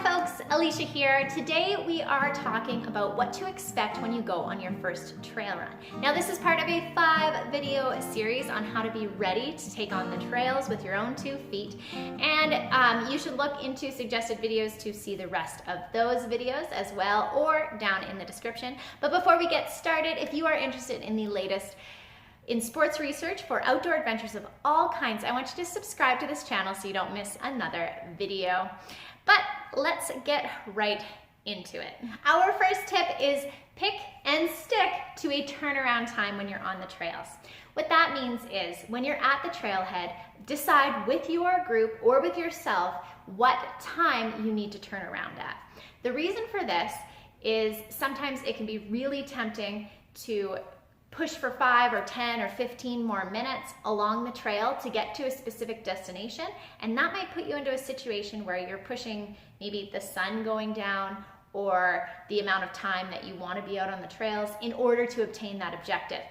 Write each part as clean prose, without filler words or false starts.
Hi folks, Alicia here. Today we are talking about what to expect when you go on your first trail run. Now this is part of a 5-video series on how to be ready to take on the trails with your own 2 feet. And you should look into suggested videos to see the rest of those videos as well, or down in the description. But before we get started, if you are interested in the latest in sports research for outdoor adventures of all kinds, I want you to subscribe to this channel so you don't miss another video. But let's get right into it. Our first tip is pick and stick to a turnaround time when you're on the trails. What that means is when you're at the trailhead, decide with your group or with yourself what time you need to turn around at. The reason for this is sometimes it can be really tempting to push for 5 or 10 or 15 more minutes along the trail to get to a specific destination, and that might put you into a situation where you're pushing maybe the sun going down or the amount of time that you want to be out on the trails in order to obtain that objective.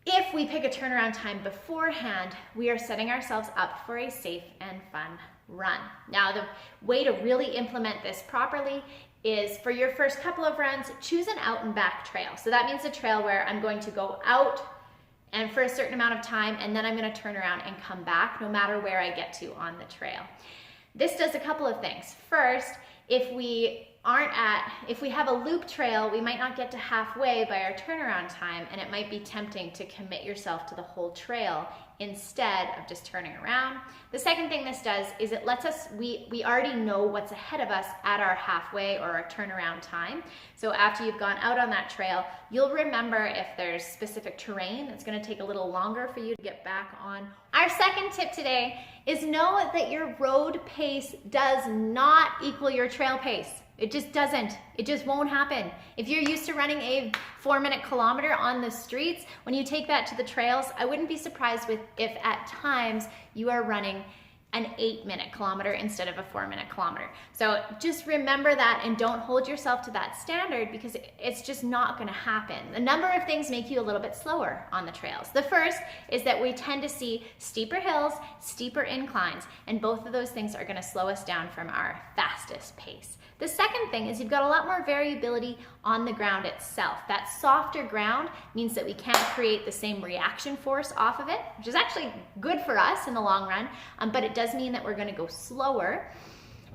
If we pick a turnaround time beforehand, we are setting ourselves up for a safe and fun run. Now, the way to really implement this properly is for your first couple of runs, choose an out and back trail. So that means a trail where I'm going to go out and for a certain amount of time, and then I'm going to turn around and come back no matter where I get to on the trail. This does a couple of things. First, if we have a loop trail, we might not get to halfway by our turnaround time, and it might be tempting to commit yourself to the whole trail instead of just turning around. The second thing this does is it lets us, we already know what's ahead of us at our halfway or our turnaround time. So after you've gone out on that trail, you'll remember if there's specific terrain that's going to take a little longer for you to get back on. Our second tip today is know that your road pace does not equal your trail pace. It just doesn't. It just won't happen. If you're used to running a 4-minute kilometer on the streets, when you take that to the trails, I wouldn't be surprised if at times you are running an 8-minute kilometer instead of a 4-minute kilometer. So just remember that and don't hold yourself to that standard, because it's just not going to happen. A number of things make you a little bit slower on the trails. The first is that we tend to see steeper hills, steeper inclines, and both of those things are going to slow us down from our fastest pace. The second thing is you've got a lot more variability on the ground itself. That softer ground means that we can't create the same reaction force off of it, which is actually good for us in the long run, but it does mean that we're going to go slower.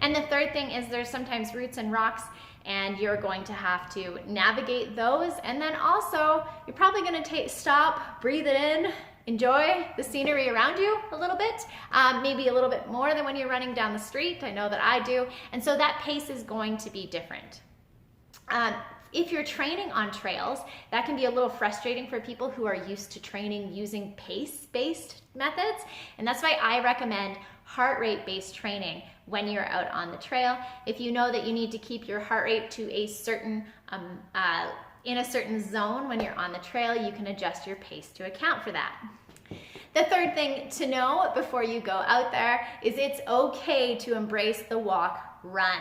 And the third thing is there's sometimes roots and rocks, and you're going to have to navigate those. And then also you're probably going to stop, breathe it in, enjoy the scenery around you a little bit, maybe a little bit more than when you're running down the street. I know that I do. And so that pace is going to be different. If you're training on trails, that can be a little frustrating for people who are used to training using pace-based methods. And that's why I recommend heart rate-based training when you're out on the trail. If you know that you need to keep your heart rate to a certain in a certain zone when you're on the trail, you can adjust your pace to account for that. The third thing to know before you go out there is it's okay to embrace the walk, run.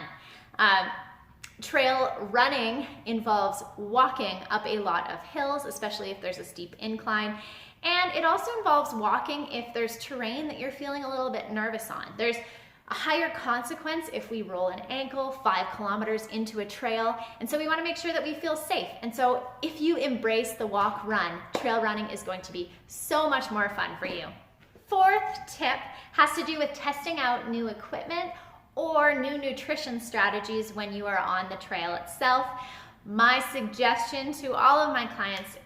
Trail running involves walking up a lot of hills, especially if there's a steep incline. And it also involves walking if there's terrain that you're feeling a little bit nervous on. There's a higher consequence if we roll an ankle 5 kilometers into a trail, and so we want to make sure that we feel safe. And so if you embrace the walk run, trail running is going to be so much more fun for you. Fourth tip has to do with testing out new equipment or new nutrition strategies when you are on the trail itself. My suggestion to all of my clients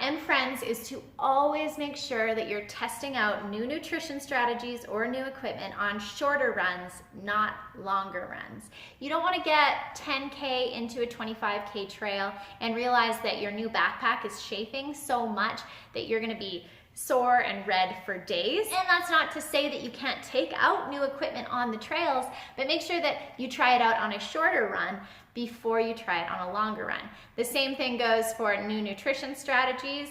and friends is to always make sure that you're testing out new nutrition strategies or new equipment on shorter runs, not longer runs. You don't want to get 10K into a 25K trail and realize that your new backpack is chafing so much that you're going to be sore and red for days. And that's not to say that you can't take out new equipment on the trails, but make sure that you try it out on a shorter run before you try it on a longer run. The same thing goes for new nutrition strategies.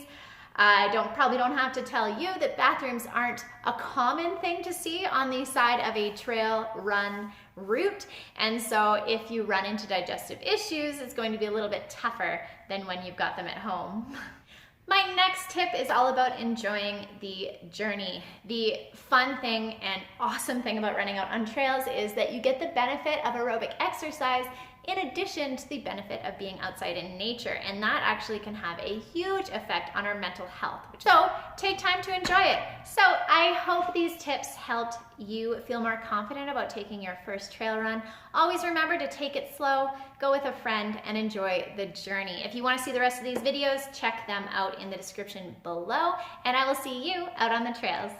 I probably don't have to tell you that bathrooms aren't a common thing to see on the side of a trail run route. And so if you run into digestive issues, it's going to be a little bit tougher than when you've got them at home. My next tip is all about enjoying the journey. The fun thing and awesome thing about running out on trails is that you get the benefit of aerobic exercise in addition to the benefit of being outside in nature, and that actually can have a huge effect on our mental health. So take time to enjoy it. So I hope these tips helped you feel more confident about taking your first trail run. Always remember to take it slow, go with a friend, and enjoy the journey. If you want to see the rest of these videos, check them out in the description below, and I will see you out on the trails.